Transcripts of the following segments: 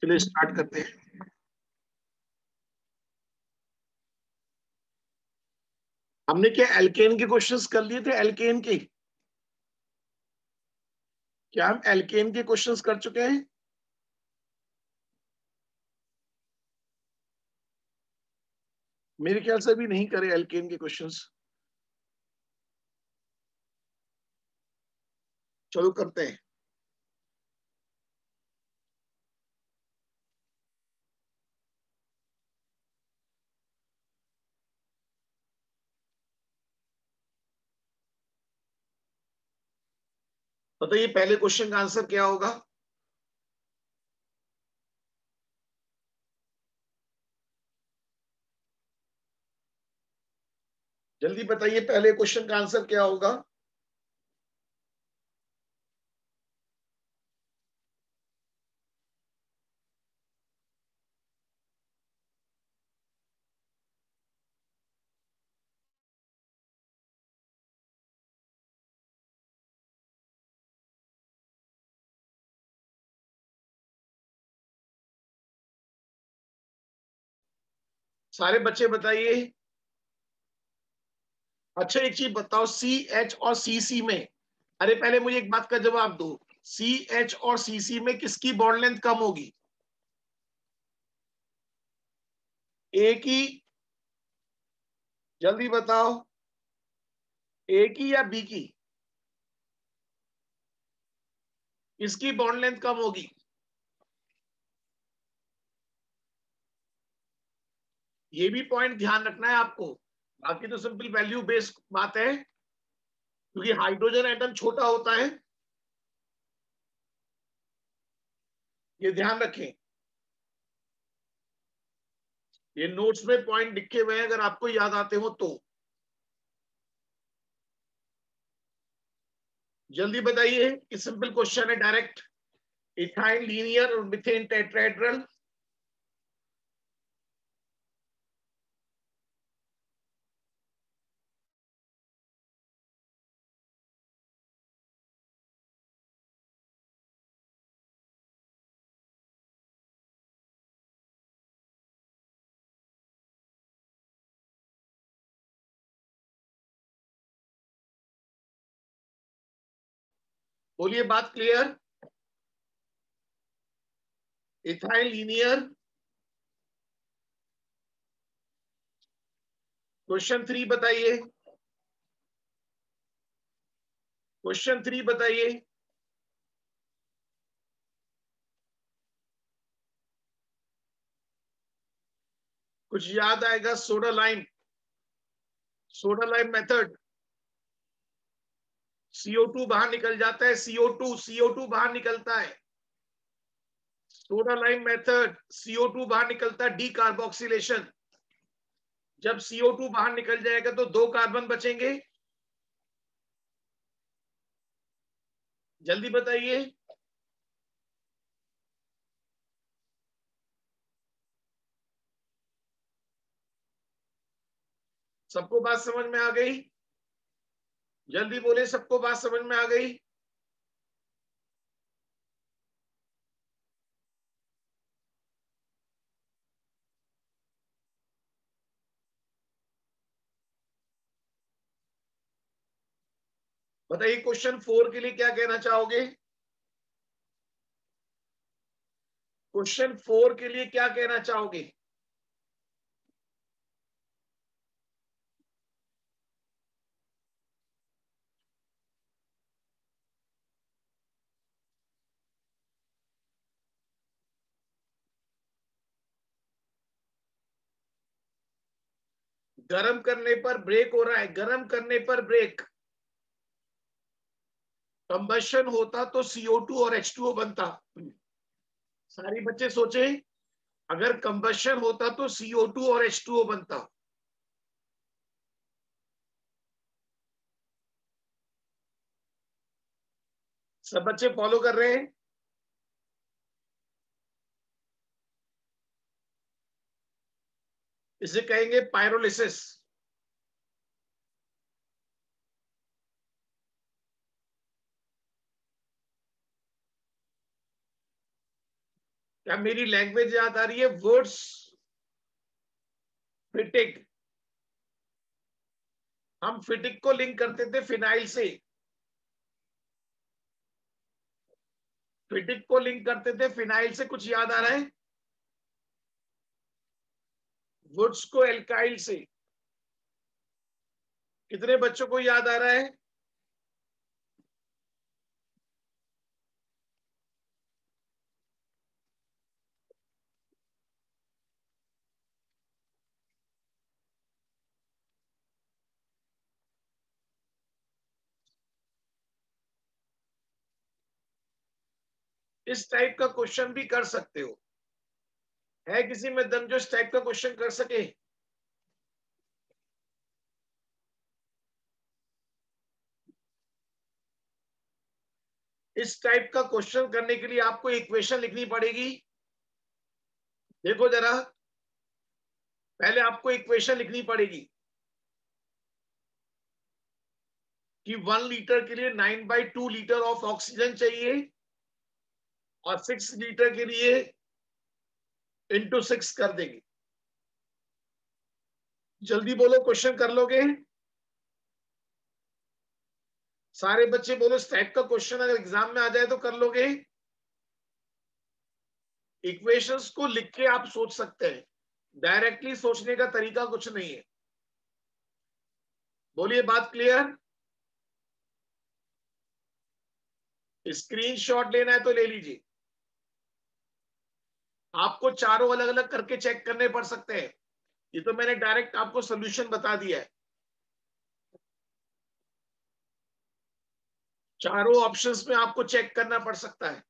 चलिए स्टार्ट करते हैं। हमने क्या एल्केन के क्वेश्चंस कर लिए थे? एल्केन के, क्या हम एल्केन के क्वेश्चंस कर चुके हैं? मेरे ख्याल से भी नहीं करे एल्केन के क्वेश्चंस। चलो करते हैं। बताइए पहले क्वेश्चन का आंसर क्या होगा? जल्दी बताइए पहले क्वेश्चन का आंसर क्या होगा? सारे बच्चे बताइए। अच्छा एक चीज बताओ, सी एच और सी सी में, अरे पहले मुझे एक बात का जवाब दो, सी एच और सी सी में किसकी बॉन्ड लेंथ कम होगी? ए की? जल्दी बताओ, ए की या बी की? किसकी बॉन्ड लेंथ कम होगी? ये भी पॉइंट ध्यान रखना है आपको। बाकी तो सिंपल वैल्यू बेस्ड बात है, क्योंकि हाइड्रोजन एटम छोटा होता है, ये ध्यान रखें। ये नोट्स में पॉइंट लिखे हुए हैं, अगर आपको याद आते हो तो। जल्दी बताइए कि सिंपल क्वेश्चन है डायरेक्ट। इथाइल लीनियर और मिथेन टेट्राहेड्रल। बोलिए, बात क्लियर? Ethyl linear. क्वेश्चन 3 बताइए। क्वेश्चन 3 बताइए। कुछ याद आएगा? Soda lime, soda lime method. CO2 बाहर निकल जाता है, CO2 बाहर निकलता है। सोडा लाइम मेथड, CO2 बाहर निकलता है, डी कार्बोक्सिलेशन। जब CO2 बाहर निकल जाएगा तो 2 कार्बन बचेंगे। जल्दी बताइए। सबको बात समझ में आ गई? जल्दी बोले, सबको बात समझ में आ गई? बताइए क्वेश्चन 4 के लिए क्या कहना चाहोगे? क्वेश्चन 4 के लिए क्या कहना चाहोगे? गर्म करने पर ब्रेक हो रहा है, गर्म करने पर ब्रेक। कंबशन होता तो CO2 और H2O बनता। सारी बच्चे सोचे, अगर कंबशन होता तो CO2 और H2O बनता। सब बच्चे फॉलो कर रहे हैं? इसे कहेंगे पायरोलिसिस। क्या मेरी लैंग्वेज याद आ रही है? वर्ड्स फिटिक, हम फिटिक को लिंक करते थे फिनाइल से, फिटिक को लिंक करते थे फिनाइल से, कुछ याद आ रहा है? वुड्स को एल्काइल से, कितने बच्चों को याद आ रहा है? इस टाइप का क्वेश्चन भी कर सकते हो। है किसी में दम जो इस टाइप का क्वेश्चन कर सके? इस टाइप का क्वेश्चन करने के लिए आपको इक्वेशन लिखनी पड़ेगी। देखो जरा, पहले आपको इक्वेशन लिखनी पड़ेगी कि 1 लीटर के लिए 9/2 लीटर ऑफ ऑक्सीजन चाहिए और 6 लीटर के लिए इंटू 6 कर देंगे। जल्दी बोलो, क्वेश्चन कर लोगे? सारे बच्चे बोलो, इस टाइप का क्वेश्चन अगर एग्जाम में आ जाए तो कर लोगे? इक्वेशंस को लिख के आप सोच सकते हैं, डायरेक्टली सोचने का तरीका कुछ नहीं है। बोलिए, बात क्लियर? स्क्रीनशॉट लेना है तो ले लीजिए। आपको चारों अलग अलग करके चेक करने पड़ सकते हैं, ये तो मैंने डायरेक्ट आपको सोल्यूशन बता दिया है। चारों ऑप्शंस में आपको चेक करना पड़ सकता है।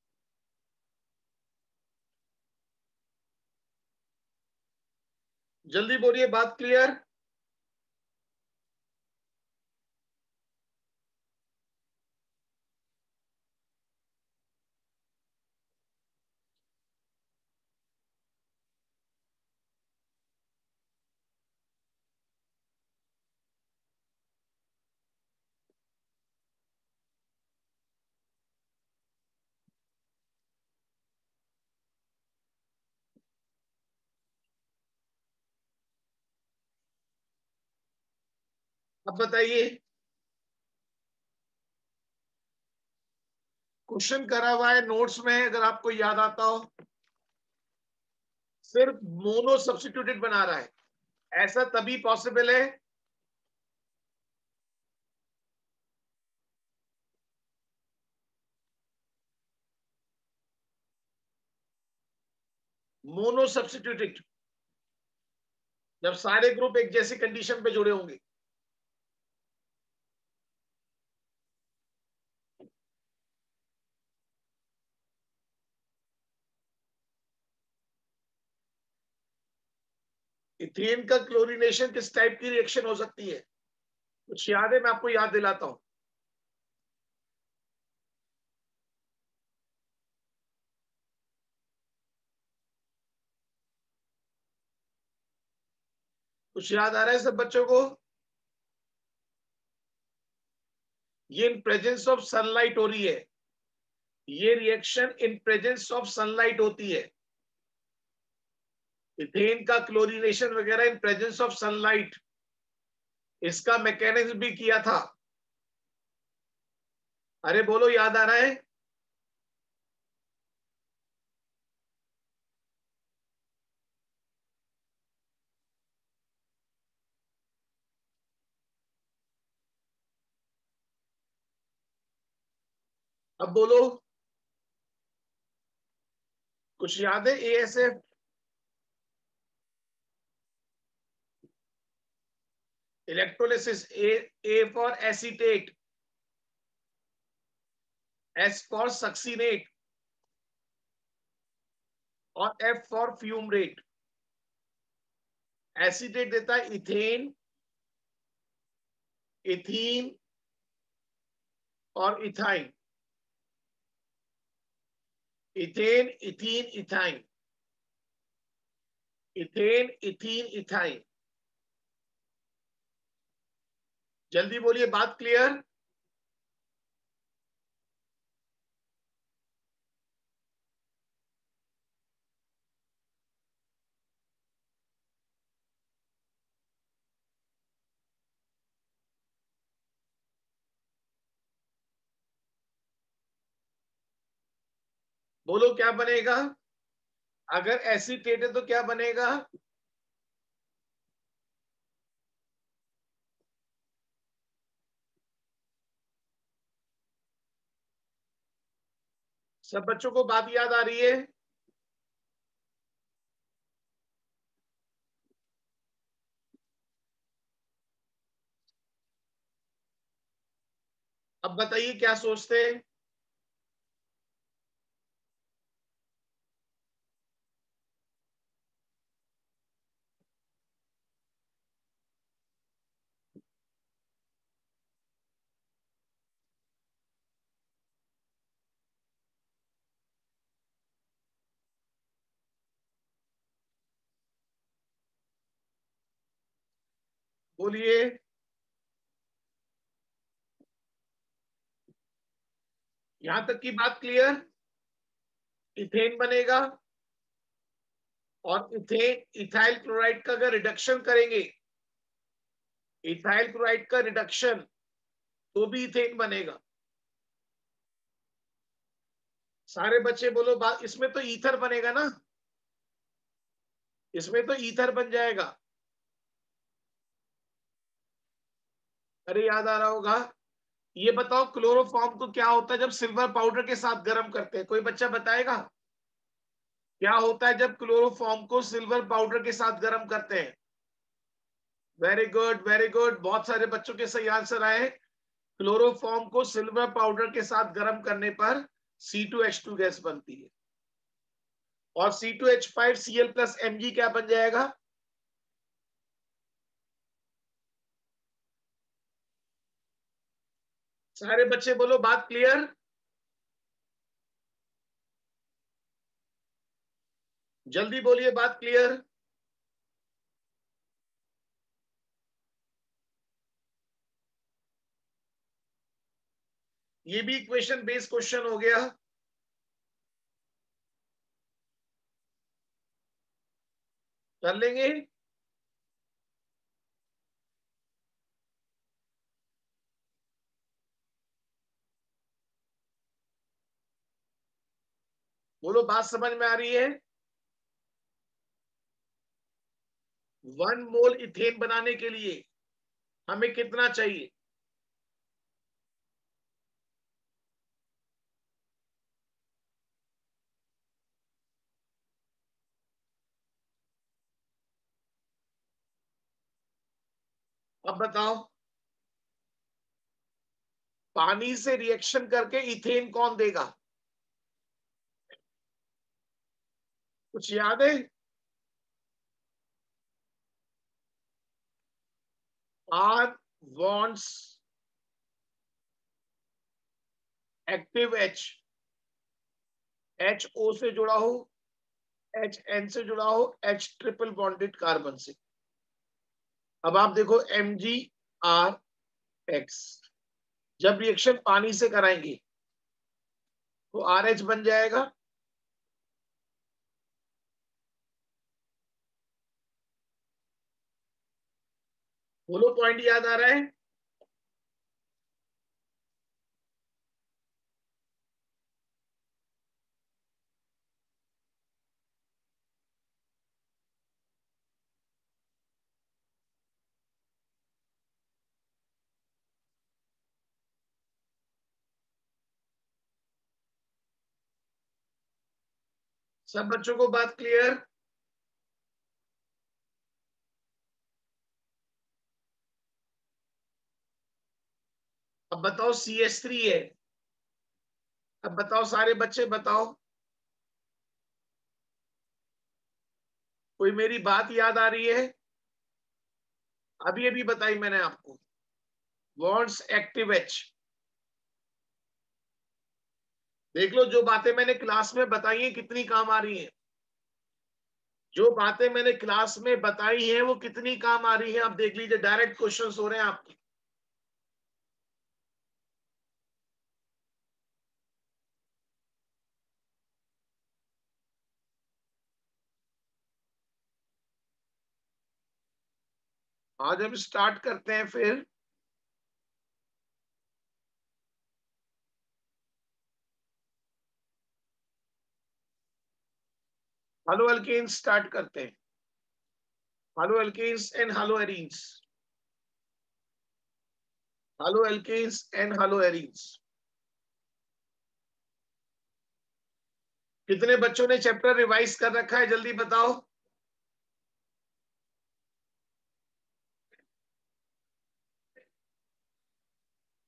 जल्दी बोलिए, बात क्लियर? अब बताइए, क्वेश्चन करा हुआ है नोट्स में, अगर आपको याद आता हो। सिर्फ मोनो सब्स्टिट्यूटेड बना रहा है, ऐसा तभी पॉसिबल है मोनो सब्स्टिट्यूटेड, जब सारे ग्रुप एक जैसी कंडीशन पे जुड़े होंगे। इथेन का क्लोरीनेशन किस टाइप की रिएक्शन हो सकती है? कुछ याद है? मैं आपको याद दिलाता हूं। कुछ याद आ रहा है सब बच्चों को? ये इन प्रेजेंस ऑफ सनलाइट हो रही है, ये reaction in presence of sunlight होती है। इथेन का क्लोरीनेशन वगैरह इन प्रेजेंस ऑफ सनलाइट, इसका मैकेनिज्म भी किया था। अरे बोलो, याद आ रहा है? अब बोलो, कुछ याद है? ASF, electrolysis. A for acetate, S for succinate और एफ फॉर फ्यूमरेट। एसीटेट देता है इथेन, इथीन और ethyne. Ethane, ethene, ethyne, ethane, ethene, ethyne. जल्दी बोलिए, बात क्लियर? बोलो क्या बनेगा? अगर एसीटेट है तो क्या बनेगा? सब बच्चों को बात याद आ रही है? अब बताइए क्या सोचते हैं? बोलिए। यहां तक की बात क्लियर? इथेन बनेगा, और इथेन इथाइल क्लोराइड का अगर रिडक्शन करेंगे, इथाइल क्लोराइड का रिडक्शन, तो भी इथेन बनेगा। सारे बच्चे बोलो बात, इसमें तो ईथर बनेगा ना, इसमें तो ईथर बन जाएगा। अरे याद आ रहा होगा। ये बताओ क्लोरोफॉर्म को क्या होता है जब सिल्वर पाउडर के साथ गर्म करते हैं? कोई बच्चा बताएगा क्या होता है जब क्लोरोफॉर्म को सिल्वर पाउडर के साथ गर्म करते हैं? वेरी गुड, वेरी गुड, बहुत सारे बच्चों के सही आंसर आए। क्लोरोफॉर्म को सिल्वर पाउडर के साथ गर्म करने पर C2H2 गैस बनती है, और C2H5Cl प्लस Mg क्या बन जाएगा? सारे बच्चे बोलो बात क्लियर? जल्दी बोलिए बात क्लियर। ये भी इक्वेशन बेस्ड क्वेश्चन हो गया। कर लेंगे। बोलो बात समझ में आ रही है? 1 मोल इथेन बनाने के लिए हमें कितना चाहिए? अब बताओ, पानी से रिएक्शन करके इथेन कौन देगा? कुछ याद है? Are wants active H, HO से जुड़ा हो, HN से जुड़ा हो, H ट्रिपल बॉन्डेड कार्बन से। अब आप देखो MgRX, जब रिएक्शन पानी से कराएंगे तो RH बन जाएगा। बोलो पॉइंट याद आ रहा है? सब बच्चों को बात क्लियर? अब बताओ CH3 है। अब बताओ सारे बच्चे बताओ, कोई मेरी बात याद आ रही है? अभी अभी बताई मैंने आपको, वॉन्ट्स एक्टिव H। देख लो जो बातें मैंने क्लास में बताई हैं कितनी काम आ रही हैं। जो बातें मैंने क्लास में बताई हैं वो कितनी काम आ रही हैं, आप देख लीजिए, डायरेक्ट क्वेश्चंस हो रहे हैं आपके। आज हम स्टार्ट करते हैं फिर। हालो एल्केन्स स्टार्ट करते हैं, halo alkenes and halo arenes, halo alkenes and halo arenes. कितने बच्चों ने चैप्टर रिवाइज कर रखा है, जल्दी बताओ।